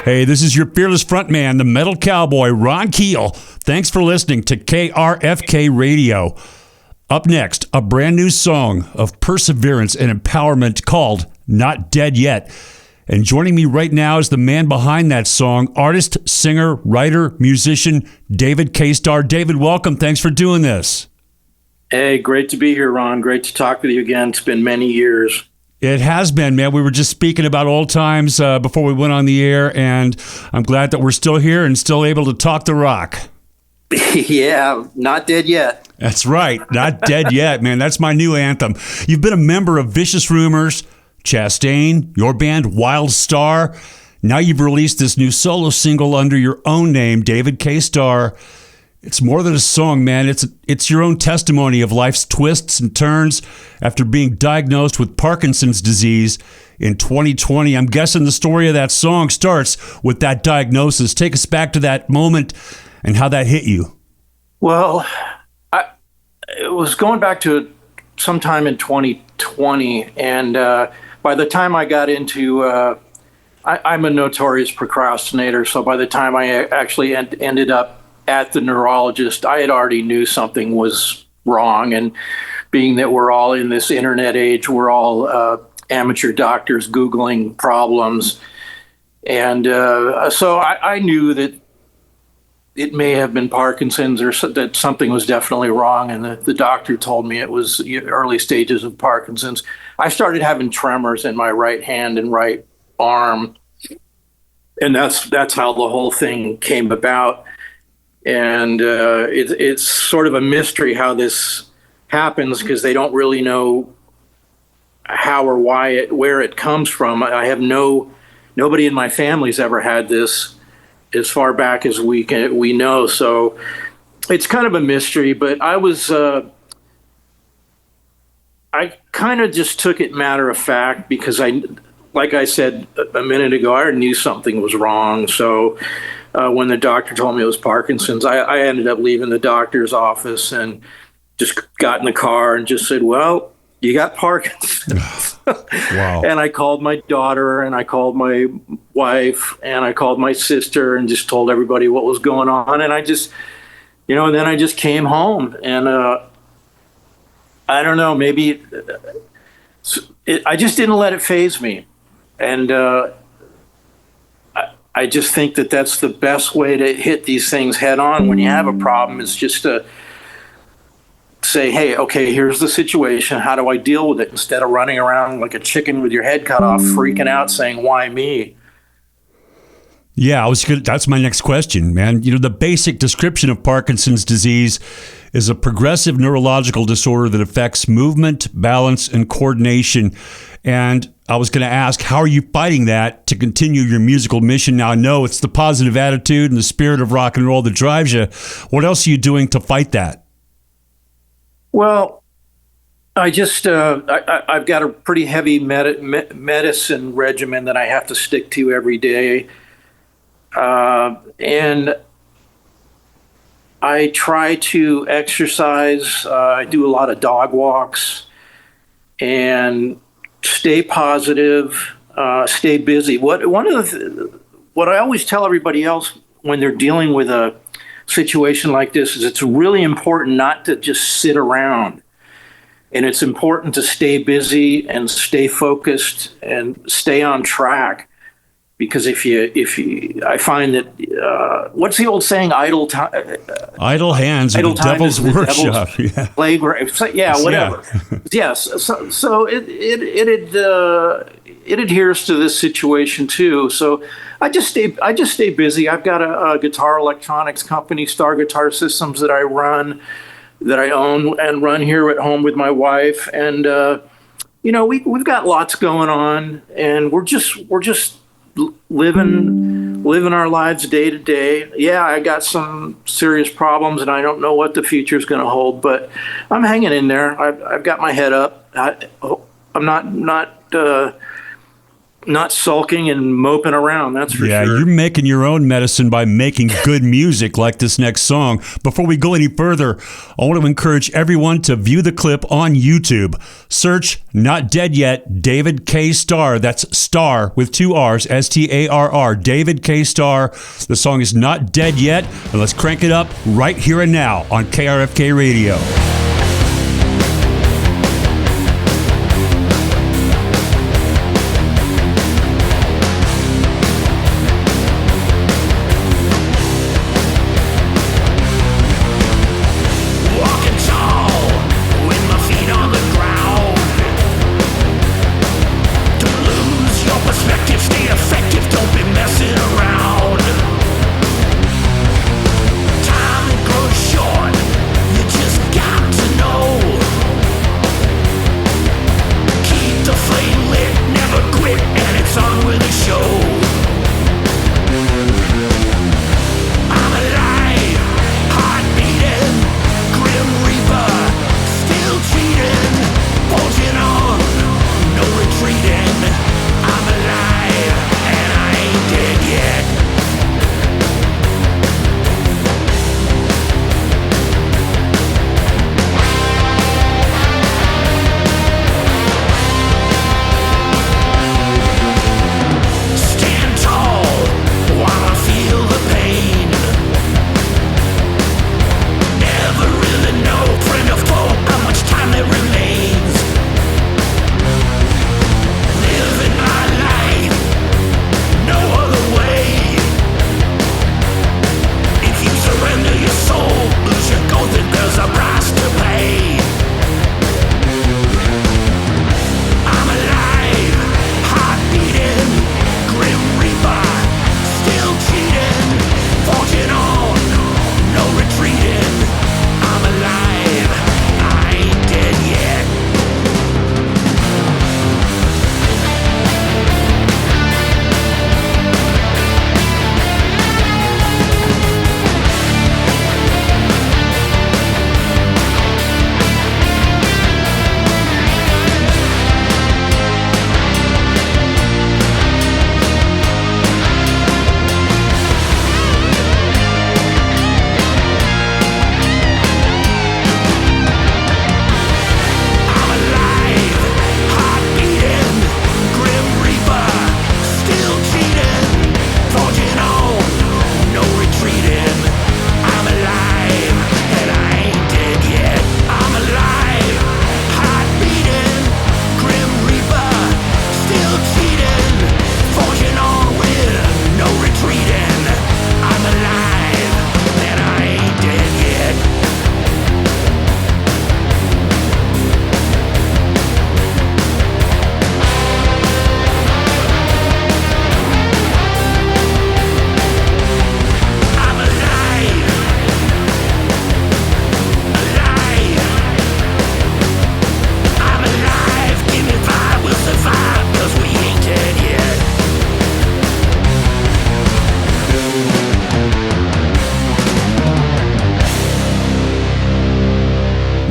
Hey, this is your fearless frontman, the metal cowboy, Ron Keel. Thanks for listening to KRFK Radio. Up next, a brand new song of perseverance and empowerment called Not Dead Yet. And joining me right now is the man behind that song, artist, singer, writer, musician, David K. Starr. David, welcome. Thanks for doing this. Hey, great to be here, Ron. Great to talk with you again. It's been many years. It has been, man. We were just speaking about old times before we went on the air, and I'm glad that we're still here and still able to talk the rock. Yeah, not dead yet. That's right. Not dead yet, man. That's my new anthem. You've been a member of Vicious Rumors, CHASTAIN, your band WildeStarr. Now you've released this new solo single under your own name, David K. Starr. It's more than a song, man. It's your own testimony of life's twists and turns after being diagnosed with Parkinson's disease in 2020. I'm guessing the story of that song starts with that diagnosis. Take us back to that moment and how that hit you. Well, it was going back to sometime in 2020, and by the time I got into, I'm a notorious procrastinator, so by the time I actually ended up at the neurologist, I had already knew something was wrong. And being that we're all in this internet age, we're all amateur doctors Googling problems. And so I knew that it may have been Parkinson's, or that something was definitely wrong. And the doctor told me it was early stages of Parkinson's. I started having tremors in my right hand and right arm. And that's how the whole thing came about. And it's sort of a mystery how this happens, because they don't really know how or why where it comes from. I have nobody in my family's ever had this as far back as we know. So it's kind of a mystery, but I kind of just took it matter of fact, because like I said a minute ago, I knew something was wrong. So when the doctor told me it was Parkinson's, I ended up leaving the doctor's office and just got in the car and just said, well, you got Parkinson's. Wow. And I called my daughter, and I called my wife, and I called my sister, and just told everybody what was going on. And I just, then I just came home, and I don't know, maybe I just didn't let it faze me. And I just think that that's the best way to hit these things head on when you have a problem, is just to say, hey, okay, here's the situation. How do I deal with it? Instead of running around like a chicken with your head cut off, freaking out, saying, why me? Yeah, that's my next question, man. The basic description of Parkinson's disease is a progressive neurological disorder that affects movement, balance, and coordination. And I was going to ask, how are you fighting that to continue your musical mission? Now, I know it's the positive attitude and the spirit of rock and roll that drives you. What else are you doing to fight that? Well, I just, I've got a pretty heavy medicine regimen that I have to stick to every day. And I try to exercise. I do a lot of dog walks and stay positive, stay busy. What I always tell everybody else when they're dealing with a situation like this is it's really important not to just sit around. And it's important to stay busy and stay focused and stay on track. Because if you, I find that what's the old saying? Idle hands are the devil's workshop. Playground. Yeah, whatever. Yes. So it adheres to this situation too. So I just stay busy. I've got a guitar electronics company, Starr Guitar Systems, that I own and run here at home with my wife. And we've got lots going on, and we're just living our lives day to day. Yeah, I got some serious problems, and I don't know what the future is going to hold, but I'm hanging in there. I've got my head up. I'm not not sulking and moping around, that's for sure. Yeah, you're making your own medicine by making good music like this next song. Before we go any further, I want to encourage everyone to view the clip on YouTube. Search Not Dead Yet, David K. Starr. That's Starr with 2 R's, S-T-A-R-R, David K. Starr. The song is Not Dead Yet, and let's crank it up right here and now on KRFK Radio.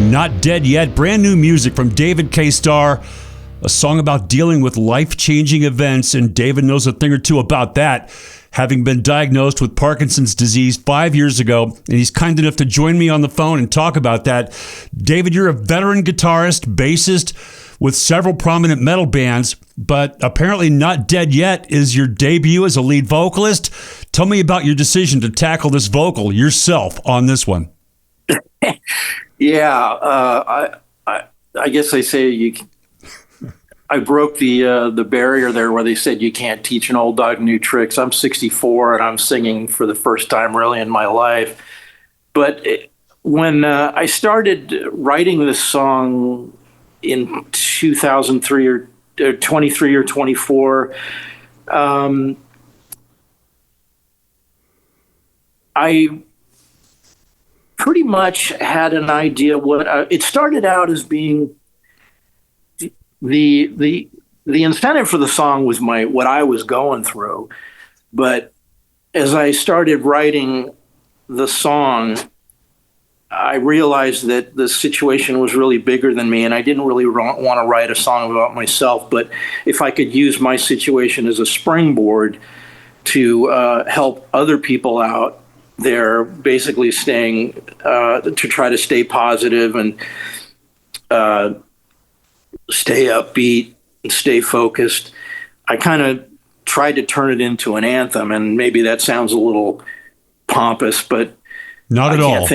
Not Dead Yet, brand new music from David K. Starr, a song about dealing with life-changing events, and David knows a thing or two about that, having been diagnosed with Parkinson's disease 5 years ago, and he's kind enough to join me on the phone and talk about that. David, you're a veteran guitarist, bassist with several prominent metal bands, but apparently Not Dead Yet is your debut as a lead vocalist. Tell me about your decision to tackle this vocal yourself on this one. Yeah, I guess they say I broke the barrier there where they said you can't teach an old dog new tricks. I'm 64 and I'm singing for the first time really in my life. But when I started writing this song in 2003 or 23 or 24, I pretty much had an idea what it started out as being. The incentive for the song was what I was going through, but as I started writing the song, I realized that the situation was really bigger than me, and I didn't really want to write a song about myself. But if I could use my situation as a springboard to help other people out, they're basically staying to try to stay positive and stay upbeat and stay focused. I kind of tried to turn it into an anthem, and maybe that sounds a little pompous, but not at all.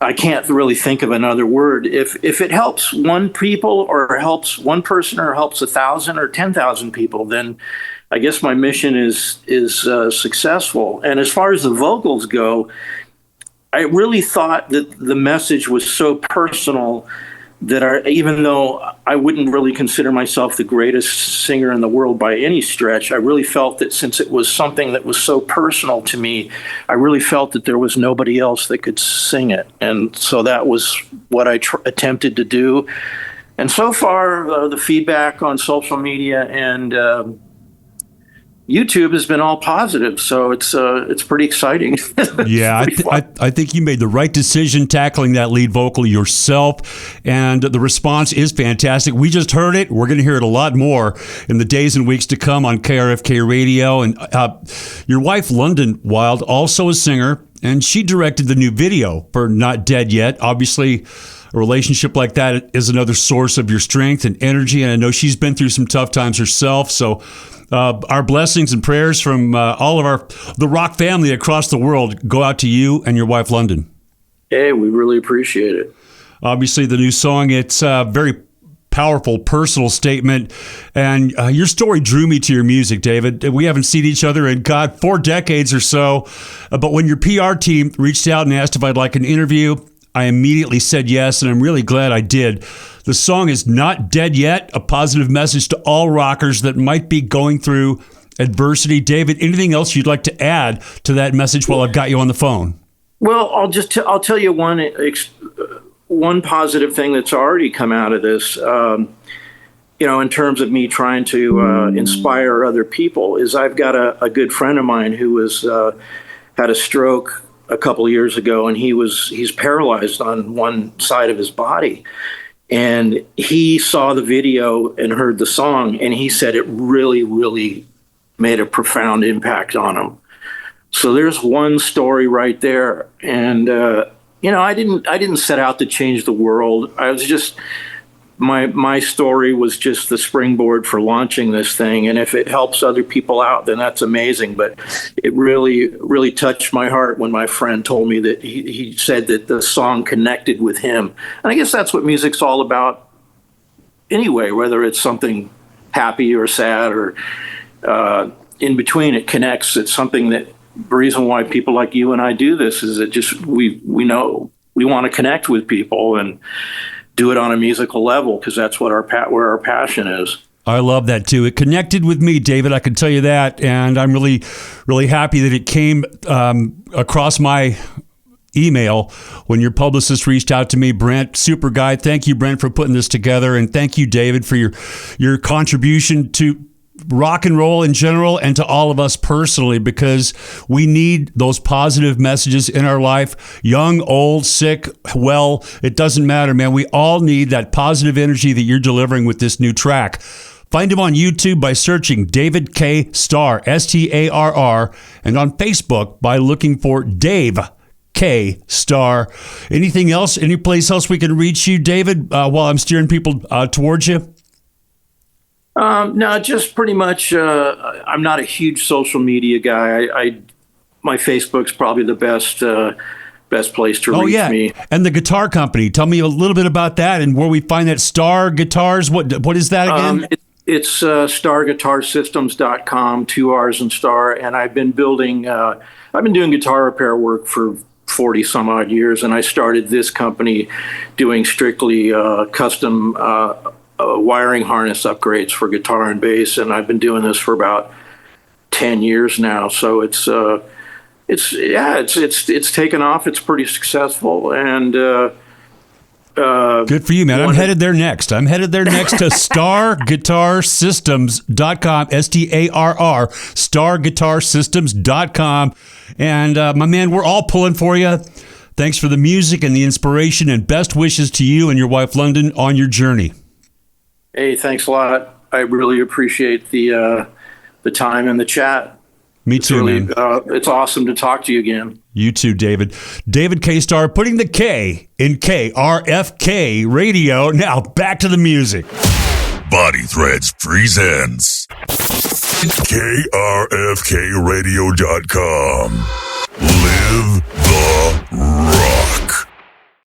I can't really think of another word. If it helps one people or helps one person or helps 1,000 or 10,000 people, then I guess my mission is successful. And as far as the vocals go, I really thought that the message was so personal that even though I wouldn't really consider myself the greatest singer in the world by any stretch, I really felt that since it was something that was so personal to me, I really felt that there was nobody else that could sing it. And so that was what I attempted to do. And so far, the feedback on social media and YouTube has been all positive, so it's pretty exciting. Yeah, I think you made the right decision tackling that lead vocal yourself, and the response is fantastic. We just heard it. We're going to hear it a lot more in the days and weeks to come on KRFK Radio. And your wife, London Wilde, also a singer, and she directed the new video for Not Dead Yet. Obviously, a relationship like that is another source of your strength and energy, and I know she's been through some tough times herself, so our blessings and prayers from all of the rock family across the world go out to you and your wife, London. Hey, we really appreciate it. Obviously, the new song, it's a very powerful personal statement, and your story drew me to your music, David. We haven't seen each other in, 4 decades or so, but when your PR team reached out and asked if I'd like an interview, I immediately said yes, and I'm really glad I did. The song is Not Dead Yet, a positive message to all rockers that might be going through adversity. David, anything else you'd like to add to that message while I've got you on the phone? Well, I'll tell you one positive thing that's already come out of this, in terms of me trying to inspire other people, is I've got a good friend of mine who had a stroke a couple of years ago, and he's paralyzed on one side of his body. And he saw the video and heard the song, and he said it really, really made a profound impact on him. So there's one story right there. And I didn't set out to change the world. I was just my story was just the springboard for launching this thing. And if it helps other people out, then that's amazing. But it really, really touched my heart when my friend told me that he said that the song connected with him. And I guess that's what music's all about anyway, whether it's something happy or sad or in between, it connects. It's something that the reason why people like you and I do this is that just we know we want to connect with people and do it on a musical level, because that's what where our passion is. I love that too. It connected with me, David. I can tell you that, and I'm really, really happy that it came across my email when your publicist reached out to me, Brent. Super guy. Thank you, Brent, for putting this together, and thank you, David, for your contribution to rock and roll in general and to all of us personally, because we need those positive messages in our life. Young, old, sick, well, it doesn't matter, man. We all need that positive energy that you're delivering with this new track. Find him on YouTube by searching David K. Starr, Starr, and on Facebook by looking for Dave K. Starr. Anything else? Any place else we can reach you, David, while I'm steering people towards you? No, just pretty much. I'm not a huge social media guy. My Facebook's probably the best place to reach me. And the guitar company. Tell me a little bit about that and where we find that. Starr Guitars. What is that again? It's starguitarsystems.com, 2 R's in Starr. And I've been doing guitar repair work for 40 some odd years. And I started this company doing strictly custom wiring harness upgrades for guitar and bass, and I've been doing this for about 10 years now. So it's taken off. It's pretty successful, and good for you, man. I'm headed there next to starguitarsystems.com, STARR, starguitarsystems.com, and my man, we're all pulling for you. Thanks for the music and the inspiration, and best wishes to you and your wife, London, on your journey. Hey, thanks a lot. I really appreciate the time and the chat. Me too, man. It's awesome to talk to you again. You too, David. David K. Starr, putting the K in KRFK Radio. Now, back to the music. Body Threads presents KRFKradio.com. Live